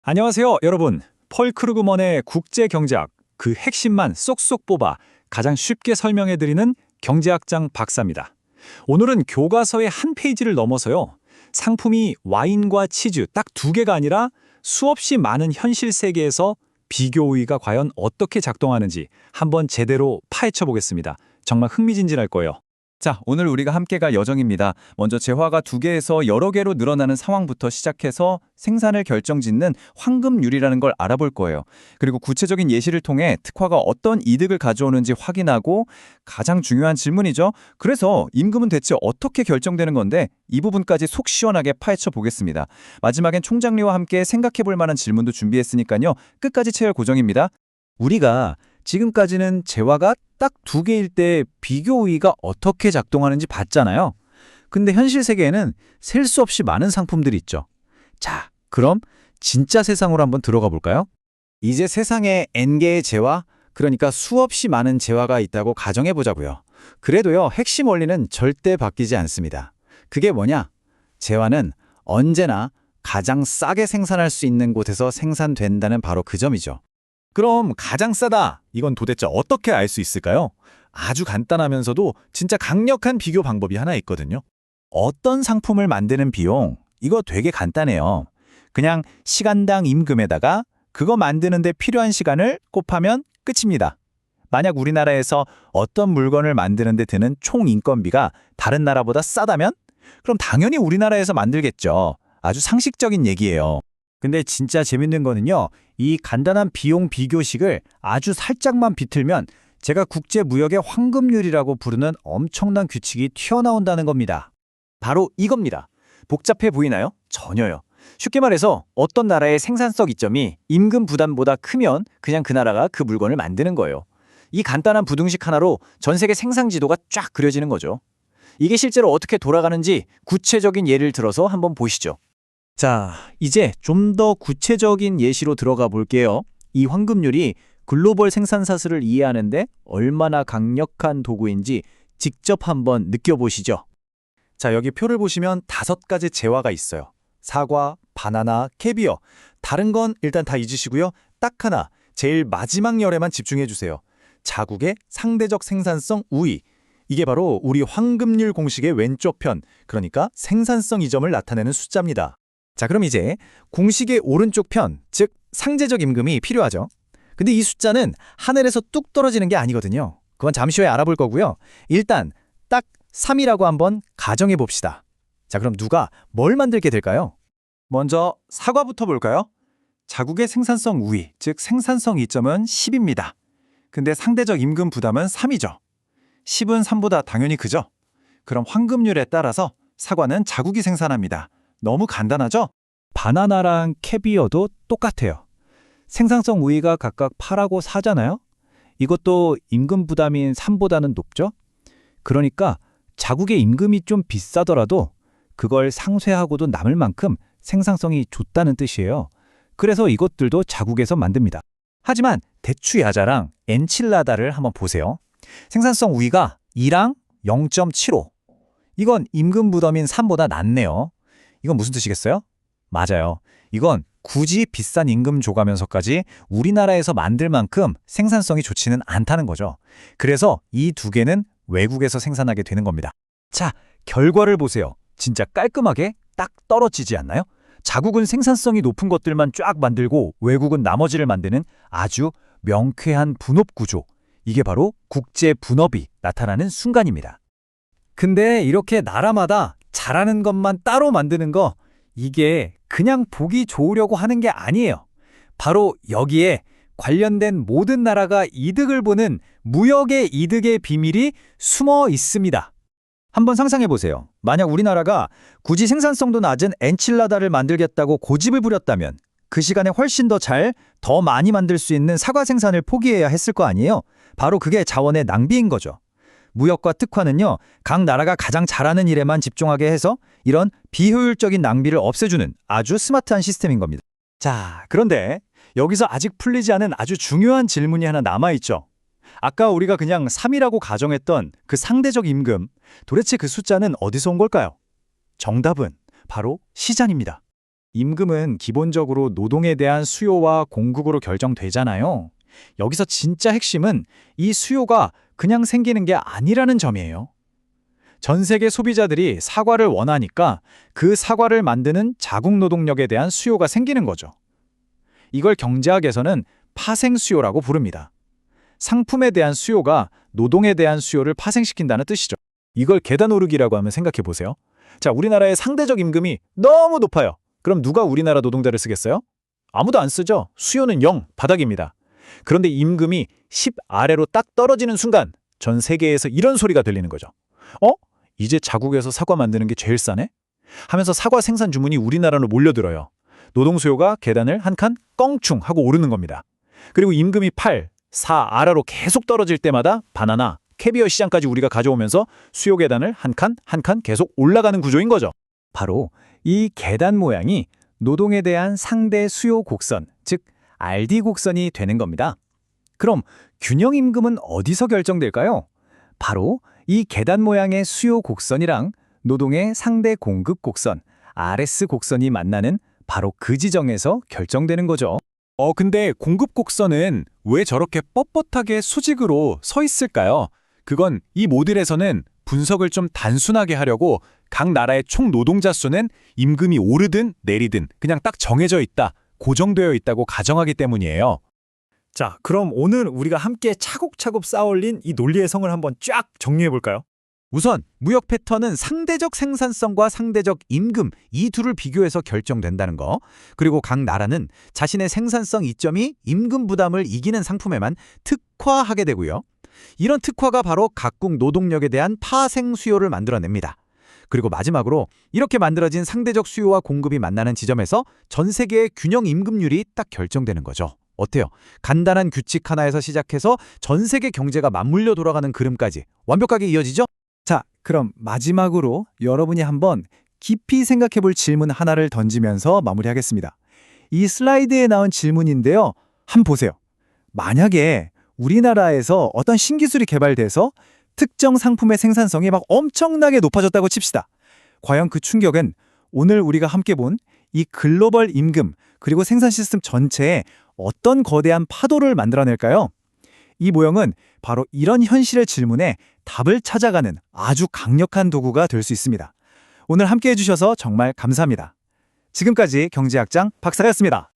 안녕하세요, 여러분. 펄 크루그먼의 국제경제학, 그 핵심만 쏙쏙 뽑아 가장 쉽게 설명해드리는 경제학장 박사입니다. 오늘은 교과서의 한 페이지를 넘어서요. 상품이 와인과 치즈 딱 두 개가 아니라 수없이 많은 현실 세계에서 비교 우위가 과연 어떻게 작동하는지 한번 제대로 파헤쳐 보겠습니다. 정말 흥미진진할 거예요. 자, 오늘 우리가 함께 갈 여정입니다. 먼저 재화가 두 개에서 여러 개로 늘어나는 상황부터 시작해서 생산을 결정짓는 황금률이라는 걸 알아볼 거예요. 그리고 구체적인 예시를 통해 특화가 어떤 이득을 가져오는지 확인하고 가장 중요한 질문이죠. 그래서 임금은 대체 어떻게 결정되는 건데 이 부분까지 속 시원하게 파헤쳐 보겠습니다. 마지막엔 총장리와 함께 생각해 볼 만한 질문도 준비했으니까요. 끝까지 채열 고정입니다. 우리가 지금까지는 재화가 딱 두 개일 때 비교 우위가 어떻게 작동하는지 봤잖아요. 근데 현실 세계에는 셀 수 없이 많은 상품들이 있죠. 자, 그럼 진짜 세상으로 한번 들어가 볼까요? 이제 세상에 N개의 재화, 그러니까 수없이 많은 재화가 있다고 가정해 보자고요. 그래도요, 핵심 원리는 절대 바뀌지 않습니다. 그게 뭐냐? 재화는 언제나 가장 싸게 생산할 수 있는 곳에서 생산된다는 바로 그 점이죠. 그럼 가장 싸다, 이건 도대체 어떻게 알 수 있을까요? 아주 간단하면서도 진짜 강력한 비교 방법이 하나 있거든요. 어떤 상품을 만드는 비용, 이거 되게 간단해요. 그냥 시간당 임금에다가 그거 만드는데 필요한 시간을 곱하면 끝입니다. 만약 우리나라에서 어떤 물건을 만드는데 드는 총 인건비가 다른 나라보다 싸다면? 그럼 당연히 우리나라에서 만들겠죠. 아주 상식적인 얘기예요. 근데 진짜 재밌는 거는요, 이 간단한 비용 비교식을 아주 살짝만 비틀면 제가 국제무역의 황금률이라고 부르는 엄청난 규칙이 튀어나온다는 겁니다. 바로 이겁니다. 복잡해 보이나요? 전혀요. 쉽게 말해서 어떤 나라의 생산성 이점이 임금 부담보다 크면 그냥 그 나라가 그 물건을 만드는 거예요. 이 간단한 부등식 하나로 전 세계 생산 지도가 쫙 그려지는 거죠. 이게 실제로 어떻게 돌아가는지 구체적인 예를 들어서 한번 보시죠. 자, 이제 좀 더 구체적인 예시로 들어가 볼게요. 이 황금률이 글로벌 생산 사슬을 이해하는데 얼마나 강력한 도구인지 직접 한번 느껴보시죠. 자, 여기 표를 보시면 5가지 재화가 있어요. 사과, 바나나, 캐비어. 다른 건 일단 다 잊으시고요. 딱 하나, 제일 마지막 열에만 집중해 주세요. 자국의 상대적 생산성 우위. 이게 바로 우리 황금률 공식의 왼쪽 편, 그러니까 생산성 이점을 나타내는 숫자입니다. 자, 그럼 이제 공식의 오른쪽 편, 즉 상대적 임금이 필요하죠. 근데 이 숫자는 하늘에서 뚝 떨어지는 게 아니거든요. 그건 잠시 후에 알아볼 거고요. 일단 딱 3이라고 한번 가정해 봅시다. 자, 그럼 누가 뭘 만들게 될까요? 먼저 사과부터 볼까요? 자국의 생산성 우위, 즉 생산성 이점은 10입니다. 근데 상대적 임금 부담은 3이죠. 10은 3보다 당연히 크죠? 그럼 황금률에 따라서 사과는 자국이 생산합니다. 너무 간단하죠? 바나나랑 캐비어도 똑같아요. 생산성 우위가 각각 8하고 4잖아요? 이것도 임금 부담인 3보다는 높죠? 그러니까 자국의 임금이 좀 비싸더라도 그걸 상쇄하고도 남을 만큼 생산성이 좋다는 뜻이에요. 그래서 이것들도 자국에서 만듭니다. 하지만 대추야자랑 엔칠라다를 한번 보세요. 생산성 우위가 2랑 0.75. 이건 임금 부담인 3보다 낮네요. 이건 무슨 뜻이겠어요? 맞아요. 이건 굳이 비싼 임금 줘가면서까지 우리나라에서 만들 만큼 생산성이 좋지는 않다는 거죠. 그래서 이 두 개는 외국에서 생산하게 되는 겁니다. 자, 결과를 보세요. 진짜 깔끔하게 딱 떨어지지 않나요? 자국은 생산성이 높은 것들만 쫙 만들고 외국은 나머지를 만드는 아주 명쾌한 분업 구조. 이게 바로 국제 분업이 나타나는 순간입니다. 근데 이렇게 나라마다 잘하는 것만 따로 만드는 거, 이게 그냥 보기 좋으려고 하는 게 아니에요. 바로 여기에 관련된 모든 나라가 이득을 보는 무역의 이득의 비밀이 숨어 있습니다. 한번 상상해 보세요. 만약 우리나라가 굳이 생산성도 낮은 엔칠라다를 만들겠다고 고집을 부렸다면 그 시간에 훨씬 더 많이 만들 수 있는 사과 생산을 포기해야 했을 거 아니에요? 바로 그게 자원의 낭비인 거죠. 무역과 특화는요, 각 나라가 가장 잘하는 일에만 집중하게 해서 이런 비효율적인 낭비를 없애주는 아주 스마트한 시스템인 겁니다. 자, 그런데 여기서 아직 풀리지 않은 아주 중요한 질문이 하나 남아있죠. 아까 우리가 그냥 3이라고 가정했던 그 상대적 임금, 도대체 그 숫자는 어디서 온 걸까요? 정답은 바로 시장입니다. 임금은 기본적으로 노동에 대한 수요와 공급으로 결정되잖아요. 여기서 진짜 핵심은 이 수요가 그냥 생기는 게 아니라는 점이에요. 전 세계 소비자들이 사과를 원하니까 그 사과를 만드는 자국 노동력에 대한 수요가 생기는 거죠. 이걸 경제학에서는 파생 수요라고 부릅니다. 상품에 대한 수요가 노동에 대한 수요를 파생시킨다는 뜻이죠. 이걸 계단 오르기라고 하면 생각해 보세요. 자, 우리나라의 상대적 임금이 너무 높아요. 그럼 누가 우리나라 노동자를 쓰겠어요? 아무도 안 쓰죠. 수요는 0, 바닥입니다. 그런데 임금이 10 아래로 딱 떨어지는 순간 전 세계에서 이런 소리가 들리는 거죠. 이제 자국에서 사과 만드는 게 제일 싸네? 하면서 사과 생산 주문이 우리나라로 몰려들어요. 노동 수요가 계단을 한 칸 껑충 하고 오르는 겁니다. 그리고 임금이 8, 4 아래로 계속 떨어질 때마다 바나나, 캐비어 시장까지 우리가 가져오면서 수요 계단을 한 칸 한 칸 계속 올라가는 구조인 거죠. 바로 이 계단 모양이 노동에 대한 상대 수요 곡선, 즉 RD 곡선이 되는 겁니다. 그럼 균형 임금은 어디서 결정될까요? 바로 이 계단 모양의 수요 곡선이랑 노동의 상대 공급 곡선, RS 곡선이 만나는 바로 그 지점에서 결정되는 거죠. 근데 공급 곡선은 왜 저렇게 뻣뻣하게 수직으로 서 있을까요? 그건 이 모델에서는 분석을 좀 단순하게 하려고 각 나라의 총 노동자 수는 임금이 오르든 내리든 그냥 딱 정해져 있다, 고정되어 있다고 가정하기 때문이에요. 자, 그럼 오늘 우리가 함께 차곡차곡 쌓아올린 이 논리의 성을 한번 쫙 정리해 볼까요? 우선 무역 패턴은 상대적 생산성과 상대적 임금 이 둘을 비교해서 결정된다는 거. 그리고 각 나라는 자신의 생산성 이점이 임금 부담을 이기는 상품에만 특화하게 되고요. 이런 특화가 바로 각국 노동력에 대한 파생 수요를 만들어냅니다. 그리고 마지막으로 이렇게 만들어진 상대적 수요와 공급이 만나는 지점에서 전 세계의 균형 임금률이 딱 결정되는 거죠. 어때요? 간단한 규칙 하나에서 시작해서 전 세계 경제가 맞물려 돌아가는 그림까지 완벽하게 이어지죠? 자, 그럼 마지막으로 여러분이 한번 깊이 생각해 볼 질문 하나를 던지면서 마무리하겠습니다. 이 슬라이드에 나온 질문인데요. 한번 보세요. 만약에 우리나라에서 어떤 신기술이 개발돼서 특정 상품의 생산성이 막 엄청나게 높아졌다고 칩시다. 과연 그 충격은 오늘 우리가 함께 본 이 글로벌 임금 그리고 생산 시스템 전체에 어떤 거대한 파도를 만들어낼까요? 이 모형은 바로 이런 현실의 질문에 답을 찾아가는 아주 강력한 도구가 될 수 있습니다. 오늘 함께 해주셔서 정말 감사합니다. 지금까지 경제학장 박사였습니다.